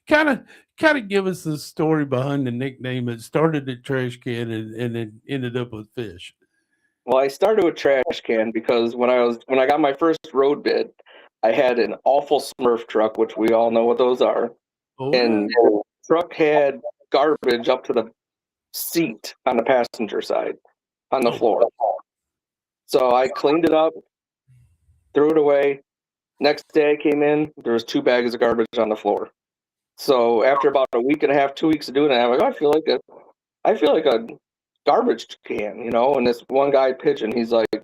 kind of give us the story behind the nickname. It started at Trash Can and it ended up with Fish. Well, I started with Trash Can because when I got my first road bid, I had an awful Smurf truck, which we all know what those are. Oh, And the truck had garbage up to the seat on the passenger side on the floor. So I cleaned it up, threw it away. Next day I came in, there was 2 bags of garbage on the floor. So after about a week and a half, 2 weeks of doing it, I'm like, I feel like a garbage can, and this one guy pigeon, he's like,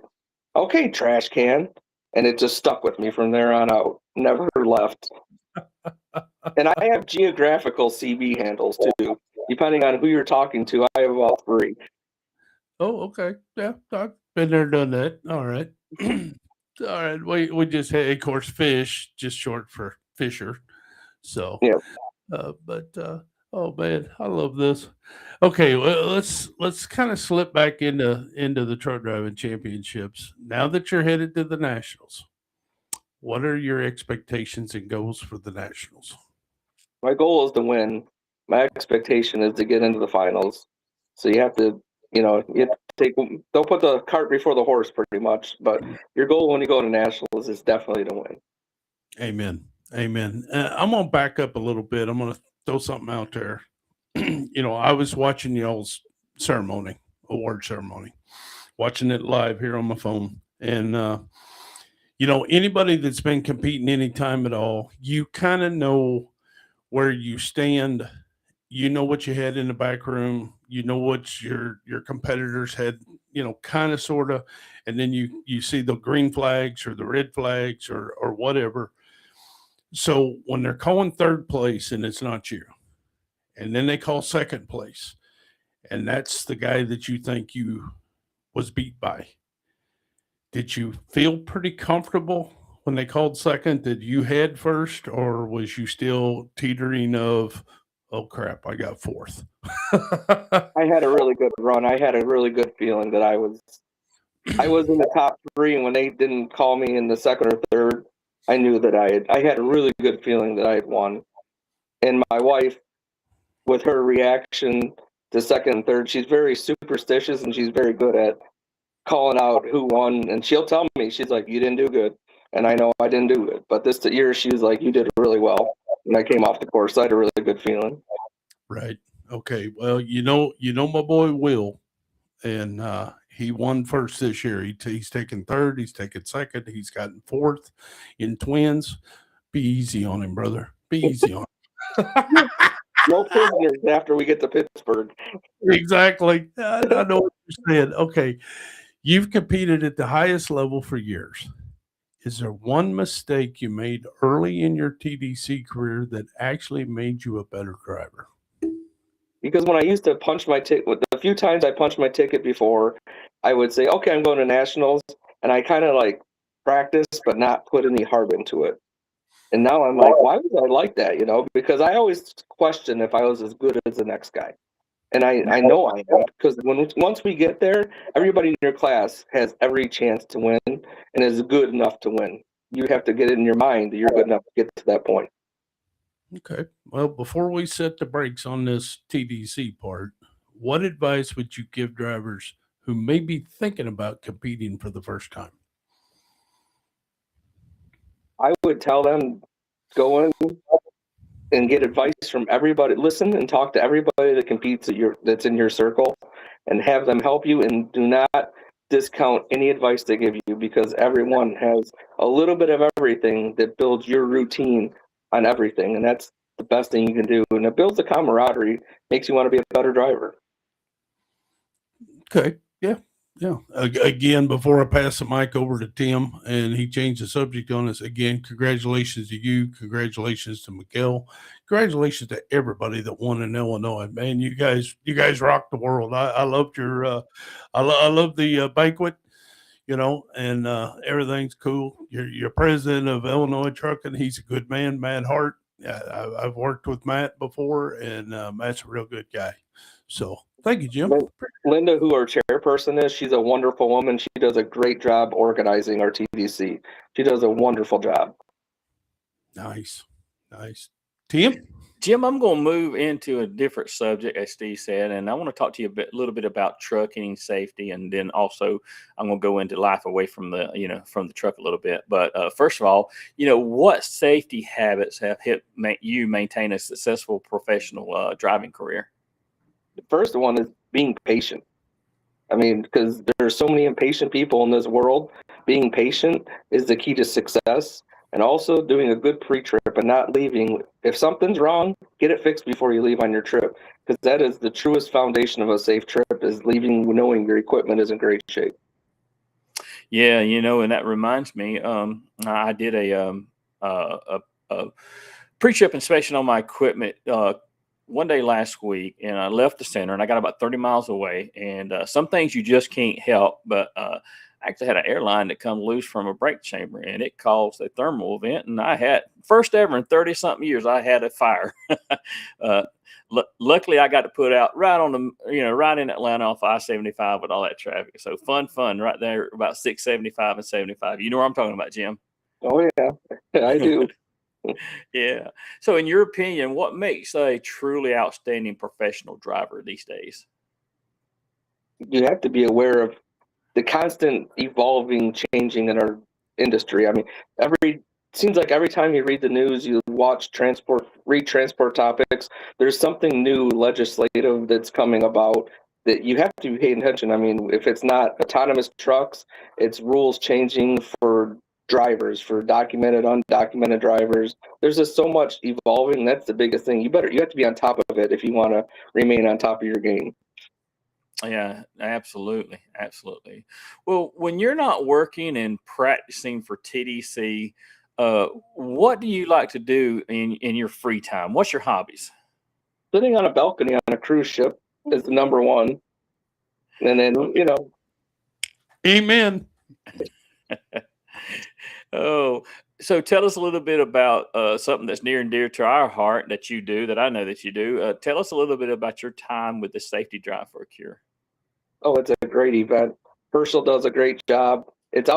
okay, trash can. And it just stuck with me from there on out. Never left. And I have geographical CB handles too. Depending on who you're talking to, I have about 3. Oh, okay. Yeah, I've been there, done that. All right. All right. We just had, of course, Fish, just short for Fisher. So, Yeah. Oh man, I love this. Okay, well, let's kind of slip back into the truck driving championships. Now that you're headed to the nationals, what are your expectations and goals for the nationals? My goal is to win. My expectation is to get into the finals. So you have to, don't put the cart before the horse pretty much, but your goal when you go to nationals is definitely to win. Amen. Amen. I'm going to back up a little bit. I'm going to throw something out there. I was watching y'all's award ceremony, watching it live here on my phone. And, anybody that's been competing any time at all, you kind of know where you stand. You know what you had in the back room. You know what your competitors had, kind of, sort of. And then you see the green flags or the red flags or whatever. So when they're calling third place and it's not you, and then they call second place, and that's the guy that you think you was beat by, did you feel pretty comfortable when they called second that you had first, or was you still teetering of, oh crap, I got fourth? I had a really good run. I had a really good feeling that I was in the top 3, and when they didn't call me in the second or third, I knew that I had a really good feeling that I had won. And my wife, with her reaction to second and third, she's very superstitious and she's very good at calling out who won. And she'll tell me, she's like, you didn't do good. And I know I didn't do good. But this year, she was like, you did really well. And I came off the course. I had a really good feeling. Right. Okay. Well, my boy Will, and he won first this year. He's taken third. He's taken second. He's gotten fourth in twins. Be easy on him, brother. Be easy on him. No prisoners after we get to Pittsburgh. Exactly. I know what you're saying. Okay. You've competed at the highest level for years. Is there one mistake you made early in your TDC career that actually made you a better driver? Because when I used to punch my ticket, the few times I punched my ticket before, I would say, okay, I'm going to nationals. And I kind of like practice, but not put any heart into it. And now I'm like, why was I like that? Because I always question if I was as good as the next guy. And I know I am, because once we get there, everybody in your class has every chance to win and is good enough to win. You have to get it in your mind that you're good enough to get to that point. Okay. Well, before we set the brakes on this TDC part, what advice would you give drivers who may be thinking about competing for the first time? I would tell them, go in and get advice from everybody. Listen and talk to everybody that competes that's in your circle, and have them help you. And do not discount any advice they give you, because everyone has a little bit of everything that builds your routine on everything, and that's the best thing you can do. And it builds the camaraderie, makes you want to be a better driver. Okay. Yeah. Yeah. Again, before I pass the mic over to Tim and he changed the subject on us, again, congratulations to you. Congratulations to Miguel. Congratulations to everybody that won in Illinois. Man, you guys rocked the world. I loved I love the banquet, and everything's cool. You're president of Illinois Trucking. He's a good man, Matt Hart. I've worked with Matt before, and Matt's a real good guy. So thank you, Jim. Linda, who our chairperson is, she's a wonderful woman. She does a great job organizing our TDC. She does a wonderful job. Nice. Tim? Jim, I'm going to move into a different subject, as Steve said, and I want to talk to you a little bit about trucking safety, and then also I'm going to go into life away from the truck a little bit. But first of all, what safety habits have helped you maintain a successful professional driving career? The first one is being patient. I mean, because there's so many impatient people in this world. Being patient is the key to success. And also doing a good pre-trip and not leaving. If something's wrong, get it fixed before you leave on your trip, because that is the truest foundation of a safe trip, is leaving knowing your equipment is in great shape. Yeah, and that reminds me, I did a pre-trip inspection on my equipment one day last week, and I left the center, and I got about 30 miles away, and some things you just can't help, but I actually had an airline that come loose from a brake chamber, and it caused a thermal event, and I had, first ever in 30-something years, I had a fire. Luckily, I got to put out right on the, right in Atlanta off I-75 with all that traffic. So fun right there, about 675 and 75. You know what I'm talking about, Jim? Oh, yeah, I do. Yeah. So in your opinion, what makes a truly outstanding professional driver these days? You have to be aware of the constant evolving, changing in our industry. I mean, seems like every time you read the news, you read transport topics, there's something new legislative that's coming about that you have to be paying attention. I mean, if it's not autonomous trucks, it's rules changing for drivers, for documented, undocumented drivers. There's just so much evolving. That's the biggest thing. You have to be on top of it if you want to remain on top of your game. Yeah, absolutely. Absolutely. Well, when you're not working and practicing for TDC, what do you like to do in your free time? What's your hobbies? Sitting on a balcony on a cruise ship is the number one. And then, Amen. Oh, so tell us a little bit about something that's near and dear to our heart that you do, that I know that you do. Tell us a little bit about your time with the Safety Drive for a Cure. Oh, it's a great event. Herschel does a great job. It's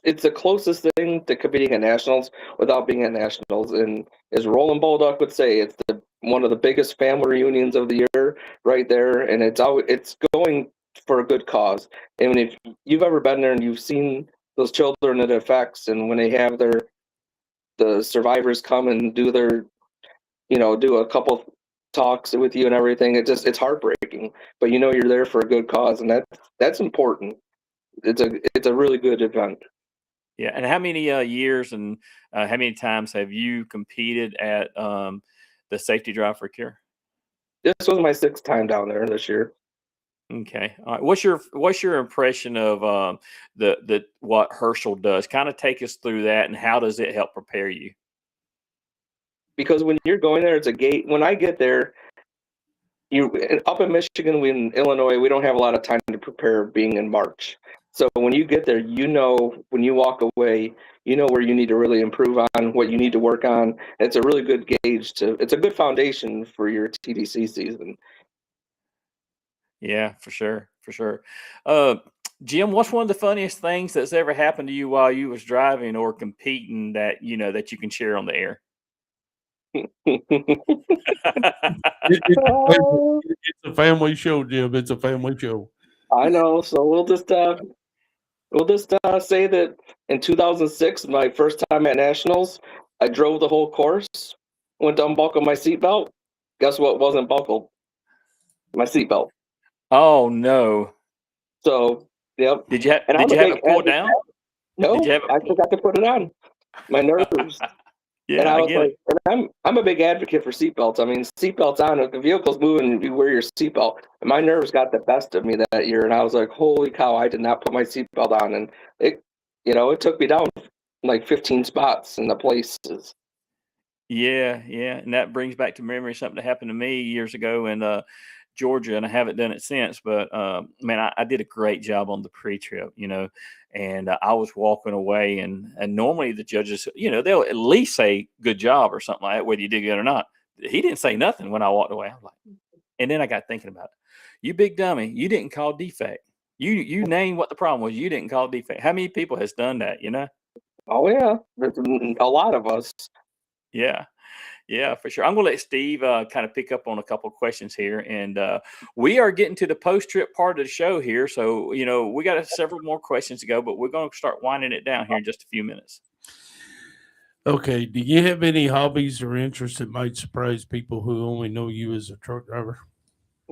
the closest thing to competing at nationals without being at nationals. And as Roland Bolduc would say, it's one of the biggest family reunions of the year right there. And it's going for a good cause. And if you've ever been there and you've seen those children it affects, and when they have the survivors come and do a couple talks with you and everything. It's heartbreaking, but you know you're there for a good cause, and that's important. It's a really good event. Yeah. And how many years and how many times have you competed at the Safety Drive for Cure? This was my 6th time down there this year. Okay. All right. What's your impression of the what Herschel does? Kind of take us through that, and how does it help prepare you? Because when you're going there, it's a gate. When I get there, you up in Michigan, we in Illinois, we don't have a lot of time to prepare being in March. So when you get there, you know when you walk away, you know where you need to really improve on, what you need to work on. It's a really good gauge it's a good foundation for your TDC season. Yeah, for sure, for sure. Uh, Jim, what's one of the funniest things that's ever happened to you while you was driving or competing that that you can share on the air? It's a family show, Jim. It's a family show. I know. So we'll just say that in 2006, my first time at nationals, I drove the whole course, went to unbuckle my seatbelt. Guess what wasn't buckled? My seatbelt. Oh no! So, yep. Did you And I'm did you a have big it pulled advocate. down? No, Did you have I it? forgot to put it on. My nerves. And Yeah, I I was get it. like, and I'm a big advocate for seatbelts. I mean, seatbelts on. If the vehicle's moving, you wear your seatbelt. And my nerves got the best of me that year, and I was like, holy cow, I did not put my seatbelt on, and it took me down like 15 spots in the places. Yeah, yeah, and that brings back to memory something that happened to me years ago in Georgia, and I haven't done it since. But man, I did a great job on the pre-trip, and I was walking away, and normally the judges, they'll at least say good job or something like that, whether you did good or not. He didn't say nothing when I walked away. I was like, and then I got thinking about it. You big dummy, you didn't call defect. You named what the problem was. You didn't call defect. How many people has done that? Oh yeah, there's a lot of us. Yeah. Yeah, for sure. I'm going to let Steve kind of pick up on a couple of questions here. And we are getting to the post trip part of the show here. So, we got several more questions to go, but we're going to start winding it down here in just a few minutes. Okay. Do you have any hobbies or interests that might surprise people who only know you as a truck driver?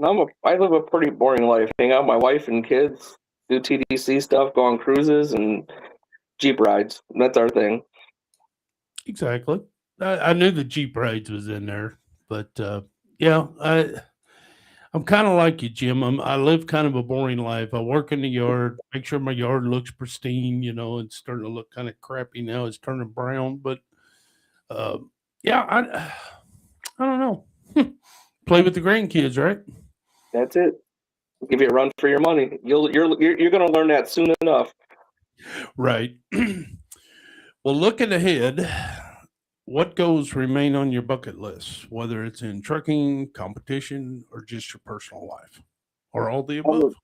I live a pretty boring life. Hang out with my wife and kids, do TDC stuff, go on cruises and Jeep rides. That's our thing. Exactly. I knew the Jeep rides was in there, but yeah, I'm kind of like you, Jim. I live kind of a boring life. I work in the yard, make sure my yard looks pristine. It's starting to look kind of crappy now. It's turning brown, but uh, yeah, I don't know. Play with the grandkids, right? That's it. Give you a run for your money. You're going to learn that soon enough. Right. Well, looking ahead, what goals remain on your bucket list, whether it's in trucking, competition, or just your personal life, or all the above?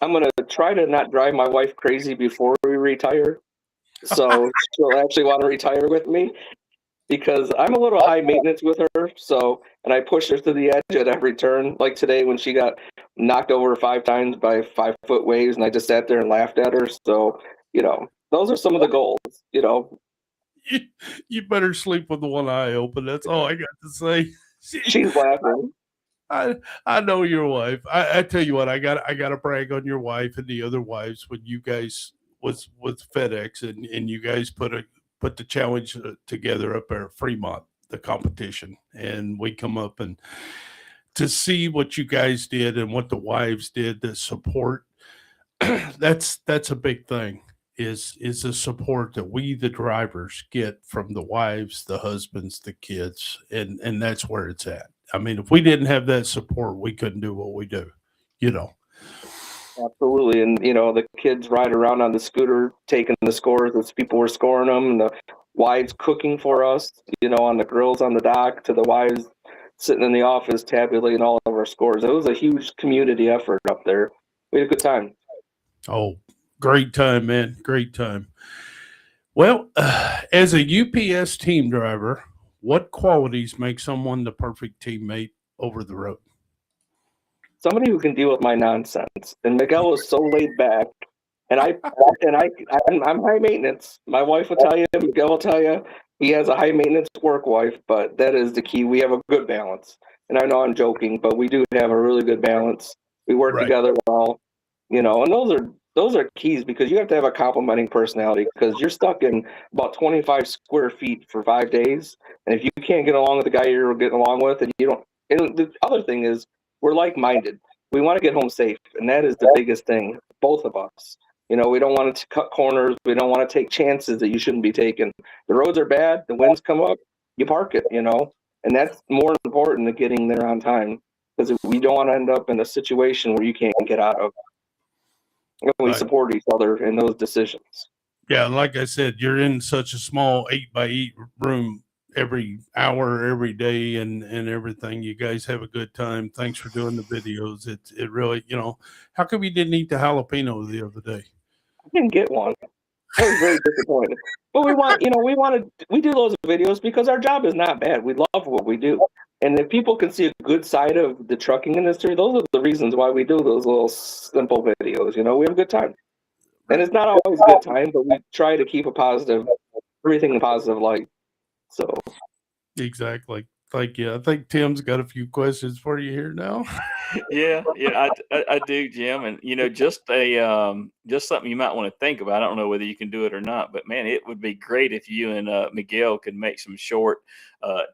I'm going to try to not drive my wife crazy before we retire. So she'll actually want to retire with me because I'm a little high maintenance with her. And I push her to the edge at every turn. Like today when she got knocked over 5 times by 5-foot waves and I just sat there and laughed at her. So, those are some of the goals, You better sleep with one eye open. That's all I got to say. She's laughing. I know your wife. I tell you what, I got to brag on your wife and the other wives when you guys was with FedEx and you guys put the challenge together up there at Fremont, the competition, and we come up and to see what you guys did and what the wives did, the support. that's a big thing. Is the support that we the drivers get from the wives, the husbands, the kids, and that's where it's at. I mean, if we didn't have that support, we couldn't do what we do. Absolutely. And, the kids ride around on the scooter taking the scores as people were scoring them, and the wives cooking for us, on the grills on the dock, to the wives sitting in the office tabulating all of our scores. It was a huge community effort up there. We had a good time. Oh, great time, man. Great time. Well, as a UPS team driver, what qualities make someone the perfect teammate over the road? Somebody who can deal with my nonsense. And Miguel was so laid back. And I'm high maintenance. My wife will tell you, Miguel will tell you, he has a high maintenance work wife, but that is the key. We have a good balance. And I know I'm joking, but we do have a really good balance. We work Right. together well, and those are keys because you have to have a complementing personality because you're stuck in about 25 square feet for 5 days. And if you can't get along with the guy you're getting along with, and you don't, and the other thing is we're like-minded. We want to get home safe, and that is the biggest thing, both of us. We don't want to cut corners. We don't want to take chances that you shouldn't be taking. The roads are bad. The winds come up. You park it, and that's more important than getting there on time because we don't want to end up in a situation where you can't get out of. We Right. support each other in those decisions. Yeah, and like I said, you're in such a small 8x8 room every hour, every day, and everything. You guys have a good time. Thanks for doing the videos. It really, how come you didn't eat the jalapeno the other day? I didn't get one. I was very disappointed. But we do those videos because our job is not bad. We love what we do. And if people can see a good side of the trucking industry, those are the reasons why we do those little simple videos. We have a good time. And it's not always a good time, but we try to keep everything in positive light. So Exactly. Thank you. I think Tim's got a few questions for you here now. Yeah, I do, Jim, and just just something you might want to think about. I don't know whether you can do it or not, but man, it would be great if you and Miguel could make some short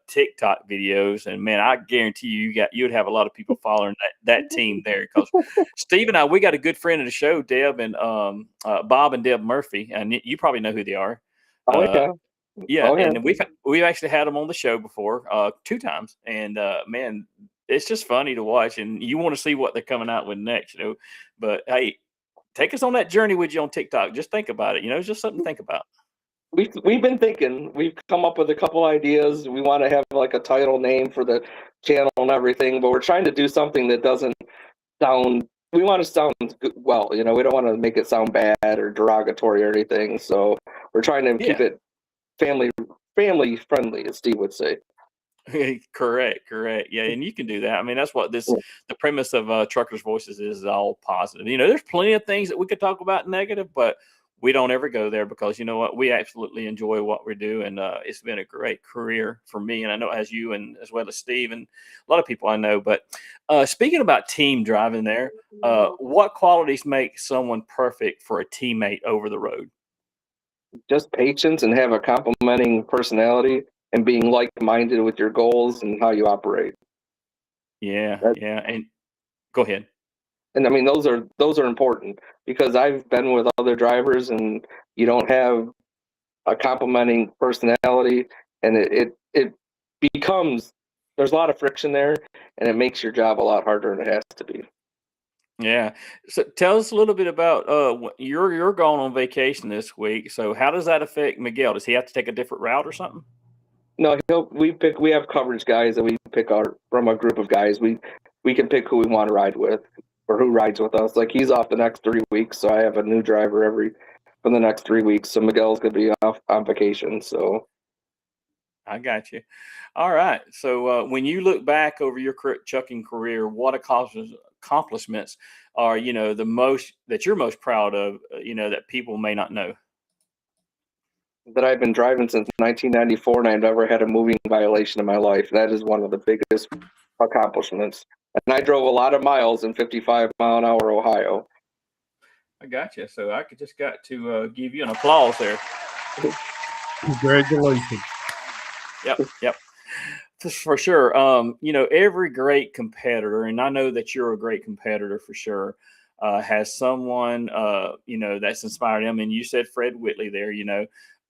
TikTok videos. And man, I guarantee you'd have a lot of people following that team there because Steve and we got a good friend of the show, Deb and Bob and Deb Murphy, and you probably know who they are. Oh yeah. Yeah, Oh yeah. and we've actually had them on the show before, 2 times, and man, it's just funny to watch, and you want to see what they're coming out with next, But hey, take us on that journey with you on TikTok. Just think about it, it's just something to think about. We've been thinking. We've come up with a couple ideas. We want to have like a title name for the channel and everything, but we're trying to do something that doesn't sound. We want to sound good, well. We don't want to make it sound bad or derogatory or anything. So we're trying to keep Yeah. it family friendly, as Steve would say. Correct. Yeah, and you can do that. I mean, that's what the premise of Truckers Voices is all positive. There's plenty of things that we could talk about negative, but we don't ever go there because you know what? We absolutely enjoy what we do, and it's been a great career for me, and I know it has you and as well as Steve and a lot of people I know. But speaking about team driving there, what qualities make someone perfect for a teammate over the road? Just patience and have a complementing personality and being like-minded with your goals and how you operate. Yeah, That- and go ahead. And I mean, those are important because I've been with other drivers and you don't have a complementing personality, and it becomes there's a lot of friction there, and it makes your job a lot harder than it has to be. Yeah. So tell us a little bit about you're going on vacation this week. So how does that affect Miguel? Does he have to take a different route or something? No, we have coverage guys that we pick our from a group of guys. We can pick who we want to ride with or who rides with us. Like he's off the next 3 weeks, so I have a new driver for the next 3 weeks. So Miguel's gonna be off on vacation. So I got you. All right. So when you look back over your chucking career, what accomplishments are the most that you're most proud of? That people may not know. that I've been driving since 1994, and I've never had a moving violation in my life. That is one of the biggest accomplishments. And I drove a lot of miles in 55-mile-an-hour Ohio. I got you. So I just got to give you an applause there. Congratulations. Yep. For sure. Every great competitor, and I know that you're a great competitor for sure, has someone, that's inspired them. And you said Fred Whitley there,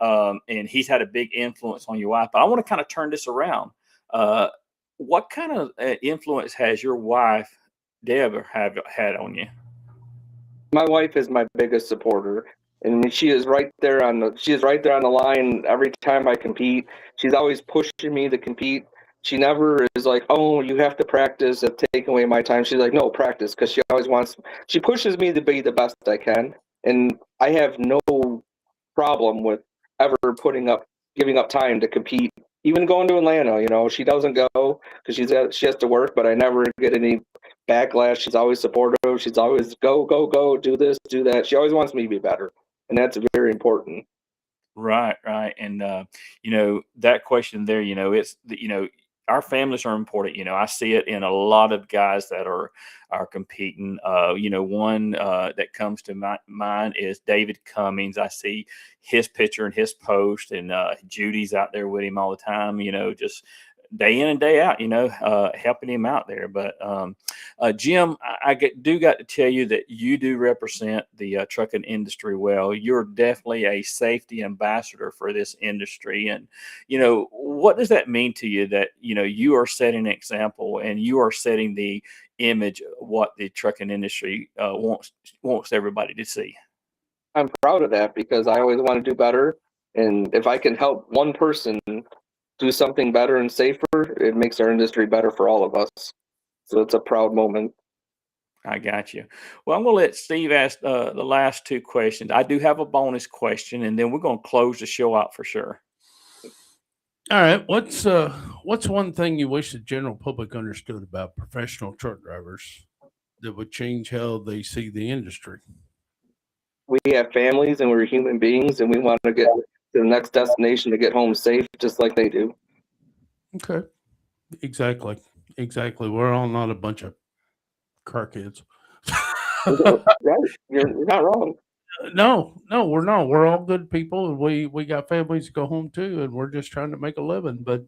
and he's had a big influence on your wife. But I want to kind of turn this around. What kind of influence has your wife, Deb, have had on you? My wife is my biggest supporter, and she is right there on the line every time I compete. She's always pushing me to compete. She never is like, "Oh, you have to practice," and taking away my time. She's like, "No, practice," because she pushes me to be the best I can, and I have no problem with ever giving up time to compete. Even going to Atlanta, she doesn't go because she has to work, but I never get any backlash. She's always supportive. She's always go, go, go, do this, do that. She always wants me to be better, and that's very important. Right. And that question there, it's our families are important. I see it in a lot of guys that are competing. One that comes to my mind is David Cummings. I see his picture and his post, and Judy's out there with him all the time. Just day in and day out, helping him out there. But Jim, do got to tell you that you do represent the trucking industry well. You're definitely a safety ambassador for this industry. And, what does that mean to you that, you are setting an example and you are setting the image of what the trucking industry wants everybody to see? I'm proud of that because I always want to do better. And if I can help one person do something better and safer, it makes our industry better for all of us. So it's a proud moment. I got you. Well, I'm going to let Steve ask the last two questions. I do have a bonus question, and then we're going to close the show out for sure. All right. What's one thing you wish the general public understood about professional truck drivers that would change how they see the industry? We have families and we're human beings and we want to get to the next destination to get home safe just like they do. Okay. Exactly. We're all not a bunch of car kids. Right. You're not wrong. No, we're not. We're all good people. We got families to go home to, and we're just trying to make a living. But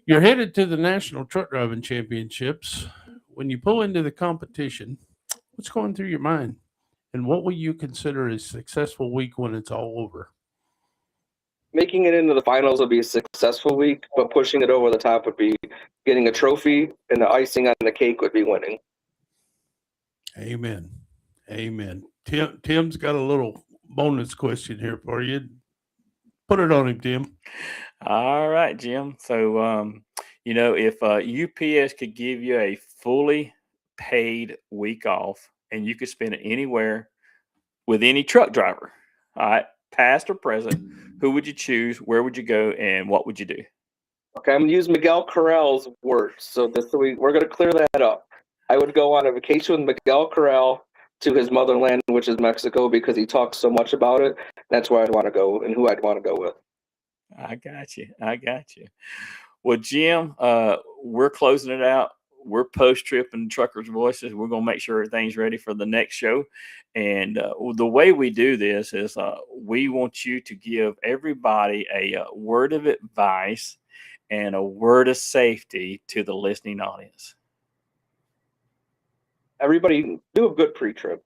you're headed to the National Truck Driving Championships. When you pull into the competition, what's going through your mind? And what will you consider a successful week when it's all over? Making it into the finals would be a successful week, but pushing it over the top would be getting a trophy, and the icing on the cake would be winning. Amen. Tim's got a little bonus question here for you. Put it on him, Tim. All right, Jim. So, if UPS could give you a fully paid week off and you could spend it anywhere with any truck driver, all right, past or present, who would you choose? Where would you go? And what would you do? Okay, I'm going to use Miguel Corral's words. So we're going to clear that up. I would go on a vacation with Miguel Corral to his motherland, which is Mexico, because he talks so much about it. That's where I'd want to go and who I'd want to go with. I got you. Well, Jim, we're closing it out. We're post-trip in Truckers Voices. We're going to make sure everything's ready for the next show. And the way we do this is we want you to give everybody a word of advice and a word of safety to the listening audience. Everybody, do a good pre-trip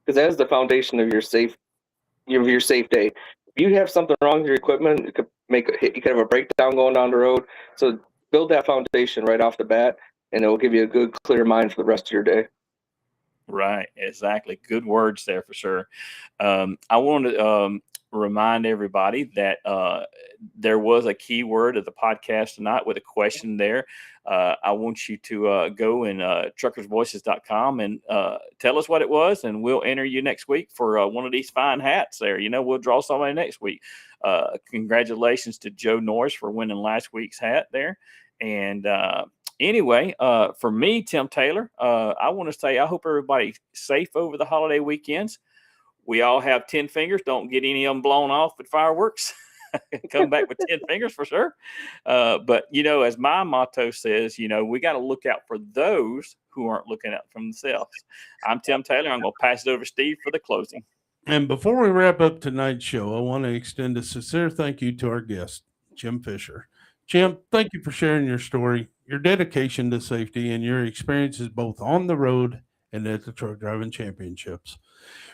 because that is the foundation of your safe day. If you have something wrong with your equipment, it could you could have a breakdown going down the road. So build that foundation right off the bat, and it will give you a good, clear mind for the rest of your day. Right, exactly. Good words there for sure. I want to remind everybody that there was a keyword of the podcast tonight with a question there. I want you to go in truckersvoices.com and tell us what it was, and we'll enter you next week for one of these fine hats there. We'll draw somebody next week. Congratulations to Joe Norris for winning last week's hat there. And anyway, for me, Tim Taylor, I want to say I hope everybody's safe over the holiday weekends. We all have 10 fingers. Don't get any of them blown off with fireworks. Come back with 10 fingers for sure. But, as my motto says, we got to look out for those who aren't looking out for themselves. I'm Tim Taylor. I'm going to pass it over to Steve for the closing. And before we wrap up tonight's show, I want to extend a sincere thank you to our guest, Jim Fisher. Jim, thank you for sharing your story, your dedication to safety, and your experiences both on the road and at the Truck Driving Championships.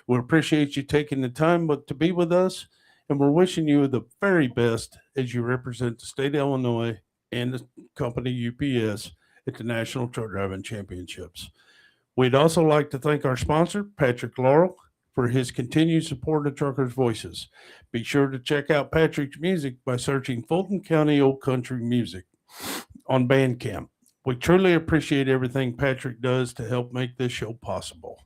We appreciate you taking the time to be with us, and we're wishing you the very best as you represent the state of Illinois and the company UPS at the National Truck Driving Championships. We'd also like to thank our sponsor, Patrick Laurel, for his continued support of Truckers' Voices. Be sure to check out Patrick's music by searching Fulton County Old Country Music on Bandcamp. We truly appreciate everything Patrick does to help make this show possible.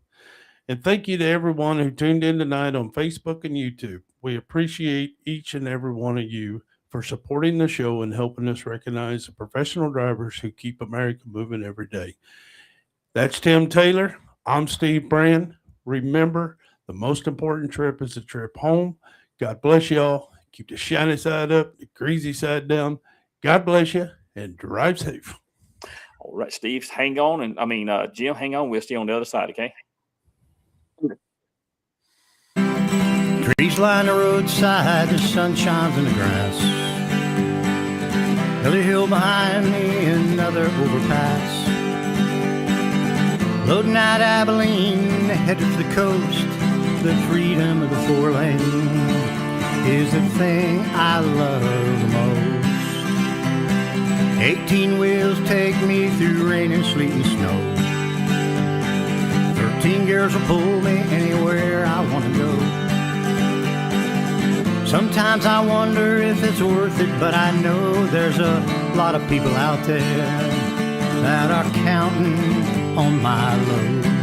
And thank you to everyone who tuned in tonight on Facebook and YouTube. We appreciate each and every one of you for supporting the show and helping us recognize the professional drivers who keep America moving every day. That's Tim Taylor. I'm Steve Brand. Remember, the most important trip is the trip home. God bless y'all. Keep the shiny side up, the greasy side down. God bless you, and drive safe. All right, Steve, hang on. Jim, hang on. We'll stay on the other side, okay? Trees line the roadside, the sun shines in the grass. Another hill behind me, another overpass. Loading out Abilene, headed to the coast. The freedom of the 4-lane is the thing I love the most. 18 wheels take me through rain and sleet and snow. 13 gears will pull me anywhere I want to go. Sometimes I wonder if it's worth it, but I know there's a lot of people out there that are counting on my load.